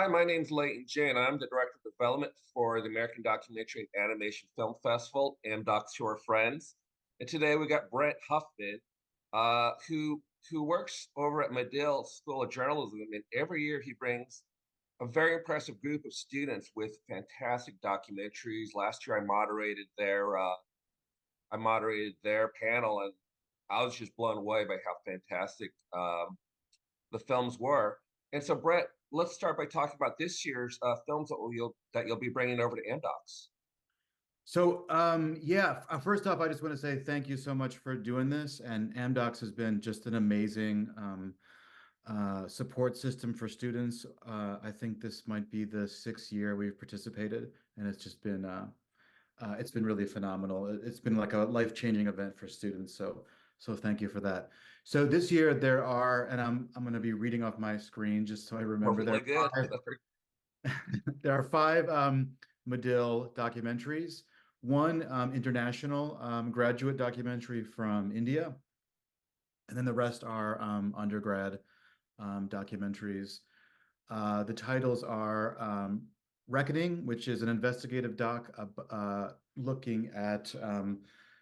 Hi, my name's Leighton J, and I'm the Director of Development for the American Documentary and Animation Film Festival, AmDocs to our friends. And today we got Brent Huffman, who works over at Medill School of Journalism, and every year he brings a very impressive group of students with fantastic documentaries. Last year I moderated their panel, and I was just blown away by how fantastic the films were. And so, Brett, let's start by talking about this year's films that you'll be bringing over to AmDocs. First off, I just want to say thank you so much for doing this. And AmDocs has been just an amazing support system for students. I think this might be the sixth year we've participated, and it's been really phenomenal. It's been like a life-changing event for students. So thank you for that. So this year there are, and I'm going to be reading off my screen just so I remember. Really good. There are five Medill documentaries. One international graduate documentary from India, and then the rest are undergrad documentaries. The titles are Reckoning, which is an investigative doc looking at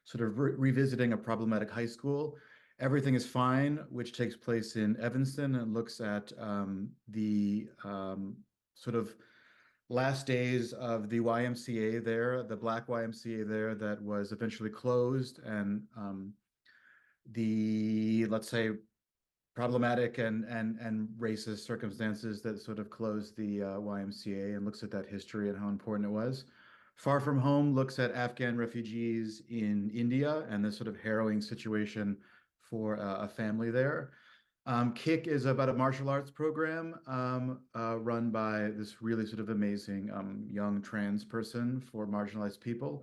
sort of revisiting a problematic high school. Everything is Fine, which takes place in Evanston and looks at the sort of last days of the YMCA there, the Black YMCA there that was eventually closed, and the, let's say, problematic and racist circumstances that sort of closed the YMCA, and looks at that history and how important it was. Far From Home looks at Afghan refugees in India and the sort of harrowing situation for a family there. Kick is about a martial arts program run by this really sort of amazing young trans person for marginalized people.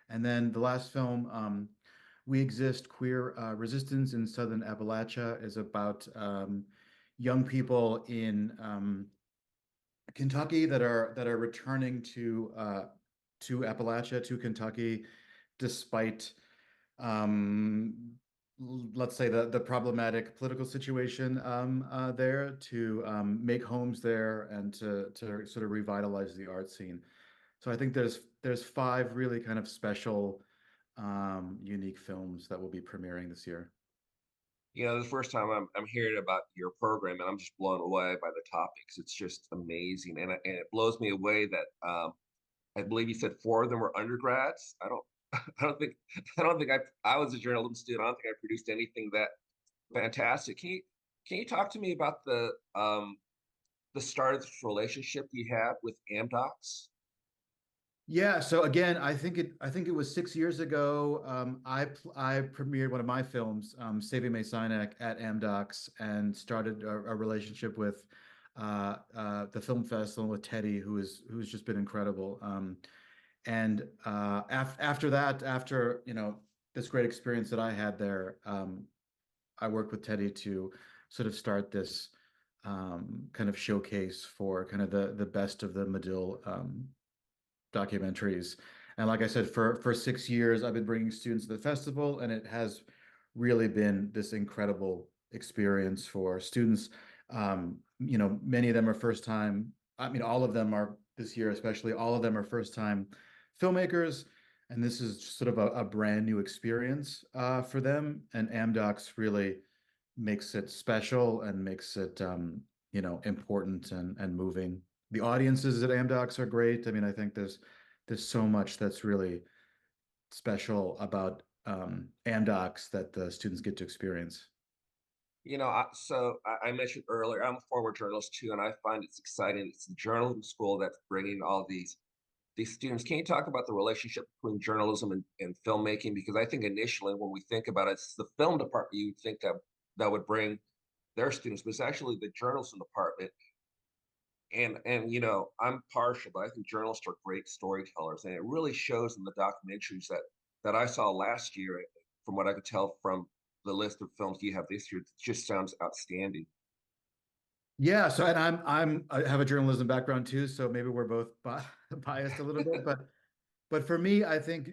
And then the last film, We Exist, Queer Resistance in Southern Appalachia, is about young people in Kentucky that are returning to Appalachia, to Kentucky, despite let's say the problematic political situation there, to make homes there and to sort of revitalize the art scene. So I think there's five really kind of special unique films that will be premiering this year. The first time I'm hearing about your program, and I'm just blown away by the topics. It's just amazing, and it blows me away that I believe you said four of them were undergrads. I don't think I was a journalism student. I don't think I produced anything that fantastic. Can you talk to me about the start of this relationship you had with AmDocs? Yeah, so again, I think it was 6 years ago. I premiered one of my films, Saving May Sinek, at AmDocs, and started a relationship with the film festival, with Teddy, who's just been incredible. And after that, after this great experience that I had there, I worked with Teddy to sort of start this kind of showcase for kind of the best of the Medill documentaries. And like I said, for 6 years, I've been bringing students to the festival, and it has really been this incredible experience for students. Many of them are first time. I mean, all of them are this year, especially all of them are first time filmmakers, and this is sort of a brand new experience for them. And AmDocs really makes it special and makes it important and moving. The audiences at AmDocs are great. I mean, I think there's so much that's really special about AmDocs that the students get to experience. I mentioned earlier, I'm a former journalist too, and I find it's exciting. It's the journalism school that's bringing all these students. Can you talk about the relationship between journalism and filmmaking? Because I think initially when we think about it, it's the film department you would think that would bring their students, but it's actually the journalism department. And I'm partial, but I think journalists are great storytellers, and it really shows in the documentaries that I saw last year. From what I could tell from the list of films you have this year, it just sounds outstanding. Yeah, so and I have a journalism background too, so maybe we're both biased a little bit, but for me, I think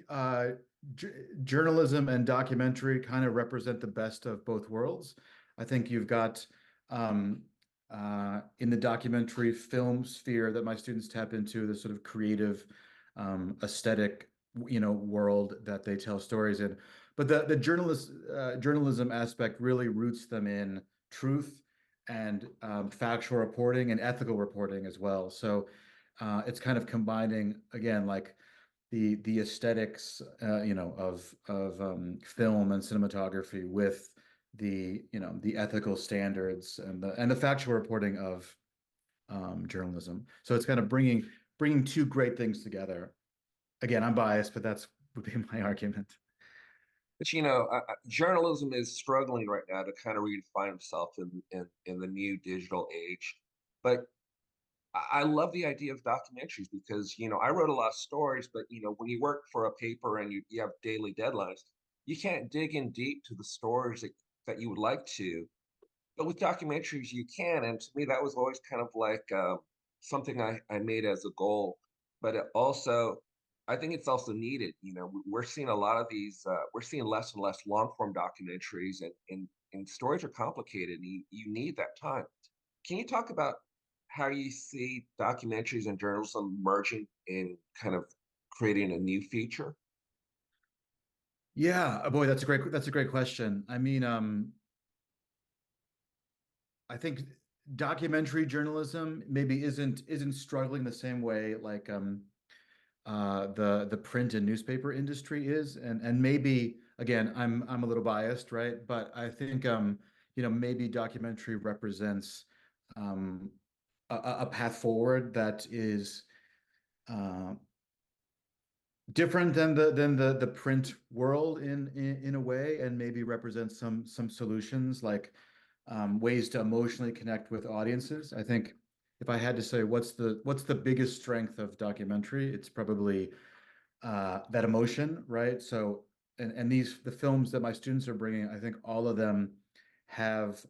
journalism and documentary kind of represent the best of both worlds. I think you've got in the documentary film sphere that my students tap into, the sort of creative, aesthetic, world that they tell stories in. But the journalism aspect really roots them in truth and factual reporting and ethical reporting as well. So it's kind of combining again, like the aesthetics, of film and cinematography with the ethical standards and the factual reporting of journalism. So it's kind of bringing two great things together. Again, I'm biased, but that's would be my argument. But journalism is struggling right now to kind of redefine itself in the new digital age. But I love the idea of documentaries because I wrote a lot of stories, but when you work for a paper and you have daily deadlines, you can't dig in deep to the stories that you would like to. But with documentaries, you can, and to me, that was always kind of like something I made as a goal. But it also, I think it's also needed. We're seeing a lot of these. We're seeing less and less long form documentaries, and stories are complicated. And you need that time. Can you talk about how you see documentaries and journalism merging in kind of creating a new feature? Yeah, boy, that's a great question. I mean, I think documentary journalism maybe isn't struggling the same way like the print and newspaper industry is, and maybe again I'm a little biased, right? But I think maybe documentary represents um, a path forward that is uh, different than the print world in a way, and maybe represents some solutions like ways to emotionally connect with audiences. I think if I had to say what's the biggest strength of documentary, it's probably that emotion, right? So, and the films that my students are bringing, I think all of them have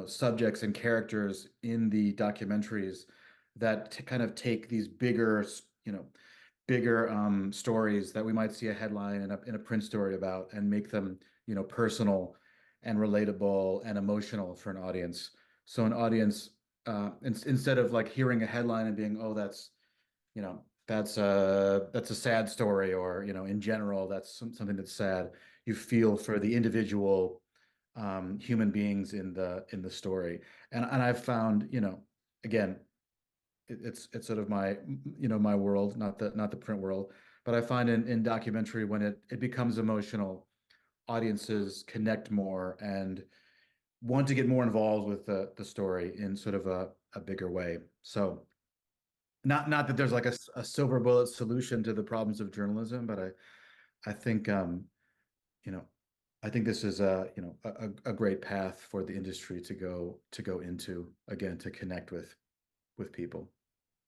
subjects and characters in the documentaries that kind of take these bigger stories that we might see a headline in a print story about and make them personal and relatable and emotional for an audience. So an audience, instead of like hearing a headline and being, oh, that's a sad story, or in general that's something that's sad, you feel for the individual human beings in the story. And I've found, again, it's sort of my world, not the print world, but I find in documentary, when it becomes emotional, audiences connect more and want to get more involved with the story in sort of a bigger way. So not that there's like a silver bullet solution to the problems of journalism, but I think you know I think this is a great path for the industry to go into, again, to connect with people.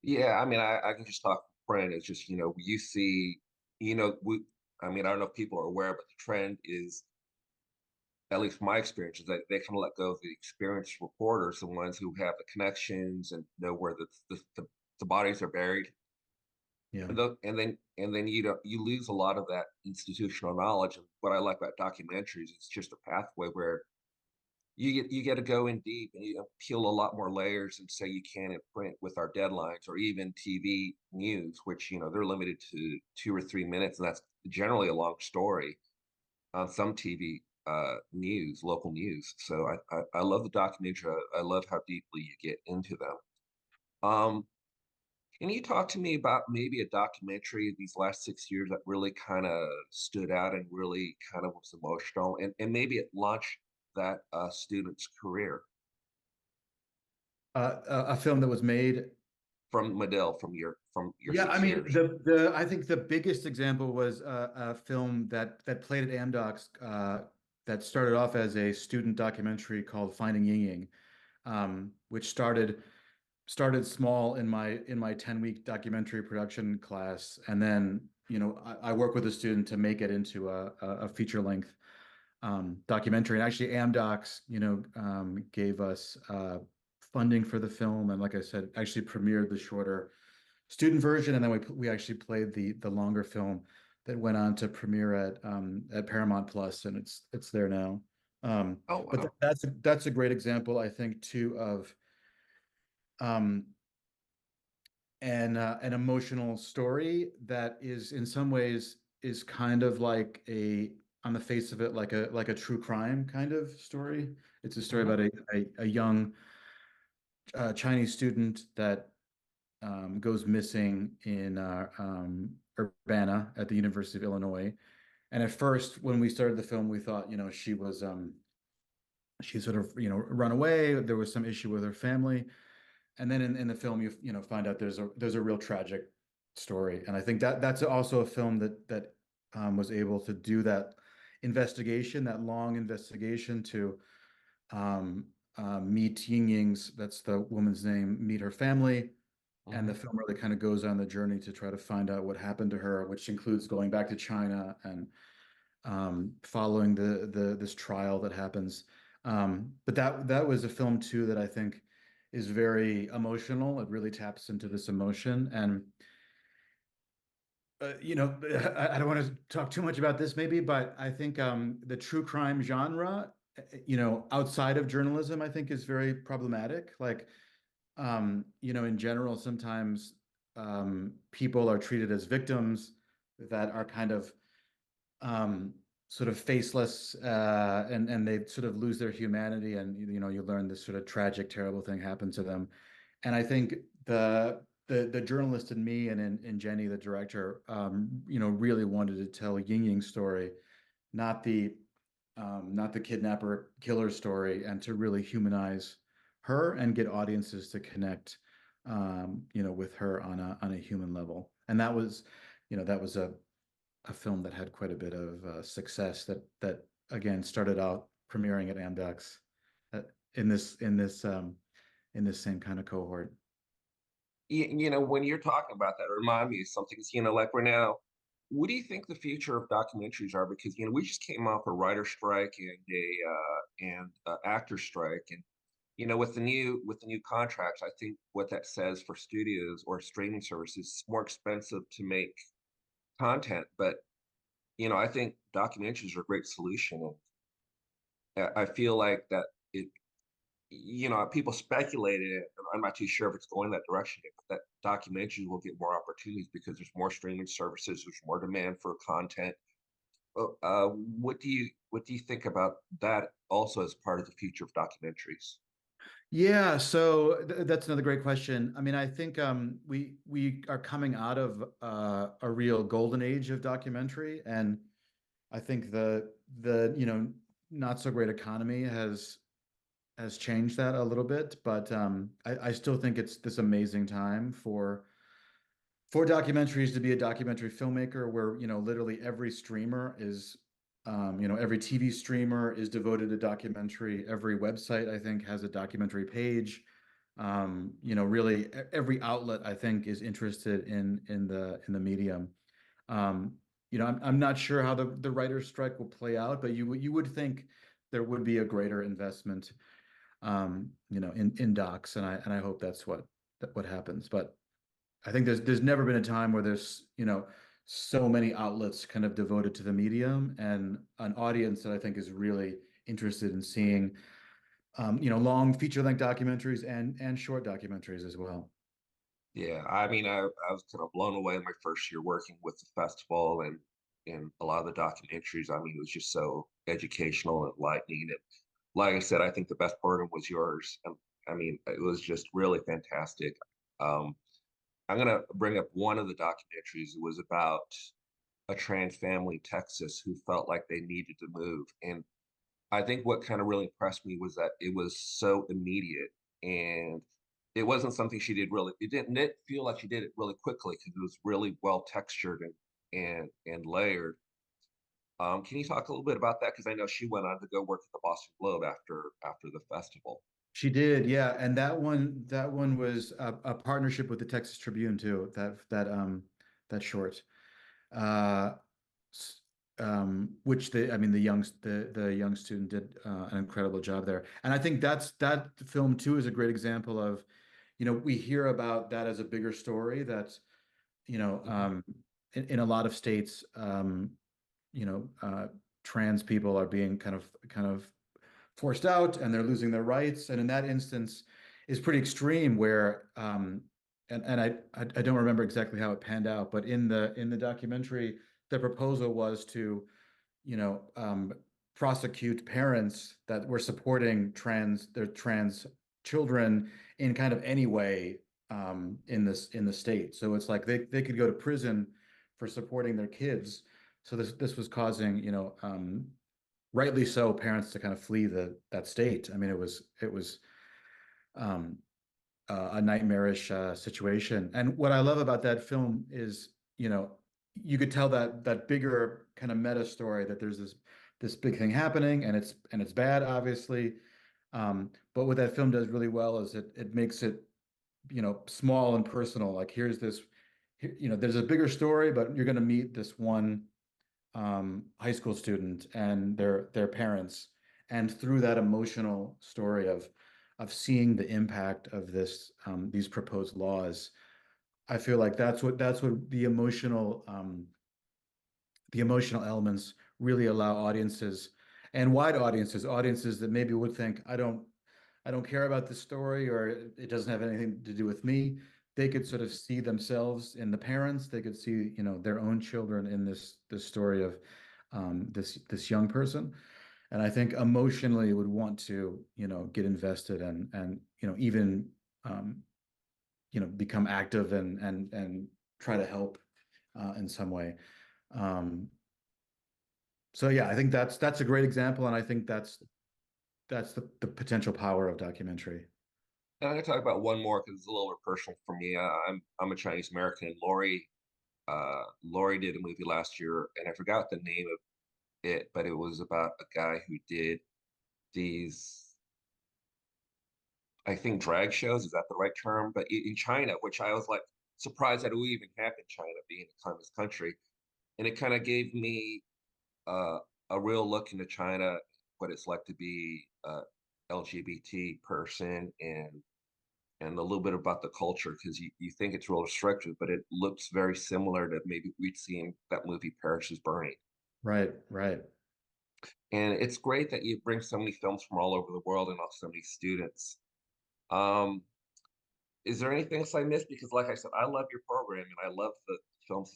Yeah, I mean, I can just talk print. It's just, you see, I mean, I don't know if people are aware, but the trend is, at least my experience, is that they kind of let go of the experienced reporters, the ones who have the connections and know where the bodies are buried. Yeah. And then you lose a lot of that institutional knowledge. And what I like about documentaries, it's just a pathway where you get to go in deep and you peel a lot more layers and say you can in print with our deadlines or even TV news, which they're limited to 2 or 3 minutes, and that's generally a long story on some TV news, local news. So I love the documentary. I love how deeply you get into them. Um, can you talk to me about maybe a documentary these last 6 years that really kind of stood out and really kind of was emotional, and maybe it launched that student's career A film that was made. from Medill from your Yeah, I six mean, years? the I think the biggest example was a film that played at AmDocs, that started off as a student documentary called Finding YingYing, which started small in my 10-week documentary production class, and then I work with a student to make it into a feature length documentary. And actually, AmDocs gave us funding for the film, and like I said, actually premiered the shorter student version, and then we actually played the longer film that went on to premiere at Paramount Plus, and it's there now. Oh, But wow. that's a great example, I think, too, of um, an emotional story that is in some ways is kind of like on the face of it, like a true crime kind of story. It's a story Mhm. about a young Chinese student that goes missing in Urbana at the University of Illinois. And at first, when we started the film, we thought, she sort of, run away. There was some issue with her family. And then in the film, find out there's a real tragic story. And I think that's also a film that was able to do that investigation, that long investigation to meet YingYing's, that's the woman's name, meet her family. And the Mhm. film really kind of goes on the journey to try to find out what happened to her, which includes going back to China and following this trial that happens. But that was a film too that I think is very emotional. It really taps into this emotion, and I don't want to talk too much about this maybe, but I think the true crime genre, outside of journalism, I think is very problematic. Like, in general, sometimes people are treated as victims that are kind of um, sort of faceless, and they sort of lose their humanity, and you learn this sort of tragic, terrible thing happened to them. And I think the journalist in me and in Jenny, the director, really wanted to tell YingYing's story, not the kidnapper killer story, and to really humanize her and get audiences to connect, with her on a human level. And that was a film that had quite a bit of success that again started out premiering at AmDocs, uh, in this same kind of cohort. When you're talking about that, it remind me of something. Like we're now, what do you think the future of documentaries are? Because we just came off a writer strike and a actor strike, and with the new contracts, I think what that says for studios or streaming services, it's more expensive to make content. But I think documentaries are a great solution, and I feel like that it people speculated it. I'm not too sure if it's going that direction yet, but that documentaries will get more opportunities because there's more streaming services, there's more demand for content. What do you think about that also as part of the future of documentaries? Yeah, so that's another great question. I mean, I think we are coming out of a real golden age of documentary, and I think the not so great economy has changed that a little bit, but I still think it's this amazing time for documentaries to be a documentary filmmaker, where literally every streamer is, every TV streamer is devoted to documentary. Every website, I think, has a documentary page. Really every outlet, I think, is interested in the medium. I'm not sure how the writer's strike will play out, but you would think there would be a greater investment, in docs, and I hope that's what happens. But I think there's never been a time where there's, so many outlets kind of devoted to the medium, and an audience that I think is really interested in seeing, long feature-length documentaries and short documentaries as well. Yeah, I was kind of blown away in my first year working with the festival and a lot of the documentaries. It was just so educational and enlightening. And like I said, I think the best program was yours. It was just really fantastic. Um, I'm gonna bring up one of the documentaries. It was about a trans family in Texas who felt like they needed to move. And I think what kind of really impressed me was that it was so immediate, and it wasn't something she did really. It didn't feel like she did it really quickly because it was really well textured and layered. Can you talk a little bit about that? Because I know she went on to go work at the Boston Globe after the festival. She did, yeah, and that one was a partnership with the Texas Tribune too. That short. Uh, which I mean, the young student did an incredible job there, and I think that film too is a great example of, we hear about that as a bigger story. That you know, Mhm. in a lot of states, you know, uh, trans people are being kind of forced out and they're losing their rights. And in that instance is pretty extreme where and I don't remember exactly how it panned out, but in the documentary, the proposal was to, you know, prosecute parents that were supporting their trans children in kind of any way in the state. So it's like they could go to prison for supporting their kids. So this was causing, rightly so, parents to kind of flee that state. I mean, it was um, a nightmarish situation. And what I love about that film is, you could tell that bigger kind of meta story that there's this big thing happening, and it's bad, obviously. But what that film does really well is it makes it, small and personal. Like here's this, there's a bigger story, but you're going to meet this one high school student and their parents, and through that emotional story of seeing the impact of these proposed laws, I feel like that's what the emotional elements really allow audiences, and wide audiences that maybe would think, I don't care about this story, or it doesn't have anything to do with me. They could sort of see themselves in the parents. They could see, their own children in this story of this young person. And I think emotionally would want to, get invested and even um, become active and try to help in some way. Um, so yeah, I think that's a great example, and I think that's the potential power of documentary. And I'm gonna talk about one more because it's a little bit personal for me. I'm a Chinese American, and Lori did a movie last year, and I forgot the name of it, but it was about a guy who did these, I think, drag shows. Is that the right term? But in China, which I was like surprised that it would even happen in China, being a communist country, and it kind of gave me uh, a real look into China, what it's like to be a LGBT person, and a little bit about the culture, because you think it's real restrictive, but it looks very similar to maybe we'd see in that movie Paris is Burning. Right, right. And it's great that you bring so many films from all over the world and also so many students. Um, is there anything else I missed? Because, like I said, I love your program and I love the films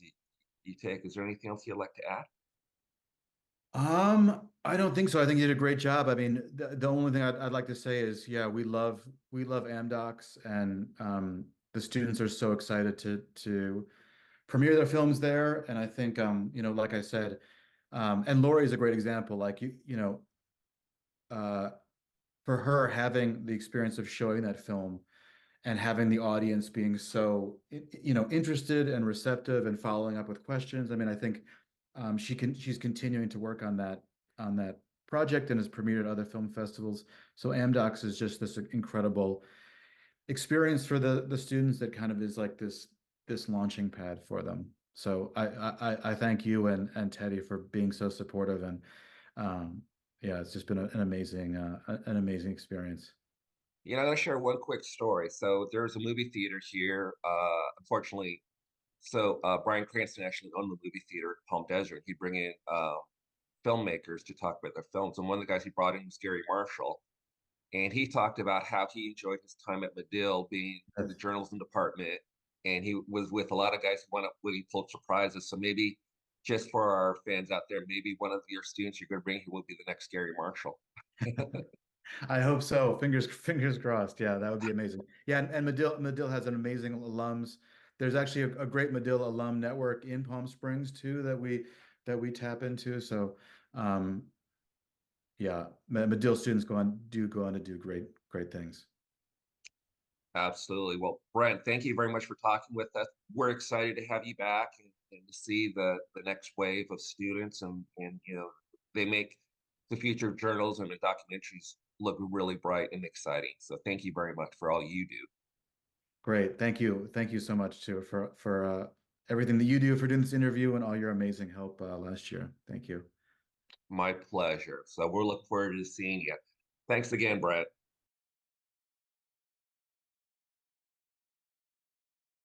you take. Is there anything else you'd like to add? I don't think so. I think you did a great job. I mean, the only thing I'd like to say is, yeah, we love AmDocs, and the students are so excited to premiere their films there. And I think, like I said, and Lori is a great example. Like uh, for her having the experience of showing that film and having the audience being so interested and receptive and following up with questions. I mean, I think she's continuing to work on that project and has premiered at other film festivals. So AmDocs is just this incredible experience for the students that kind of is like this launching pad for them. So I thank you and Teddy for being so supportive, and um, yeah, it's just been an amazing experience. I'm going to share one quick story. So there's a movie theater here. Unfortunately, Bryan Cranston actually owned the movie theater in Palm Desert. He'd bring in filmmakers to talk about their films. And one of the guys he brought in was Gary Marshall. And he talked about how he enjoyed his time at Medill being in the That's journalism department. And he was with a lot of guys who won up winning Pulitzer Prizes. So maybe just for our fans out there, maybe one of your students you're going to bring here will be the next Gary Marshall. I hope so. Fingers crossed. Yeah, that would be amazing. Yeah, and Medill has an amazing alums. There's actually a great Medill alum network in Palm Springs too that we tap into. So yeah, Medill students go on to do great things. Absolutely. Well, Brent, thank you very much for talking with us. We're excited to have you back and to see the next wave of students, and they make the future of journalism and documentaries look really bright and exciting. So thank you very much for all you do. Great. Thank you. Thank you so much too for everything that you do, for doing this interview, and all your amazing help last year. Thank you. My pleasure. So we're looking forward to seeing you. Thanks again, Brent.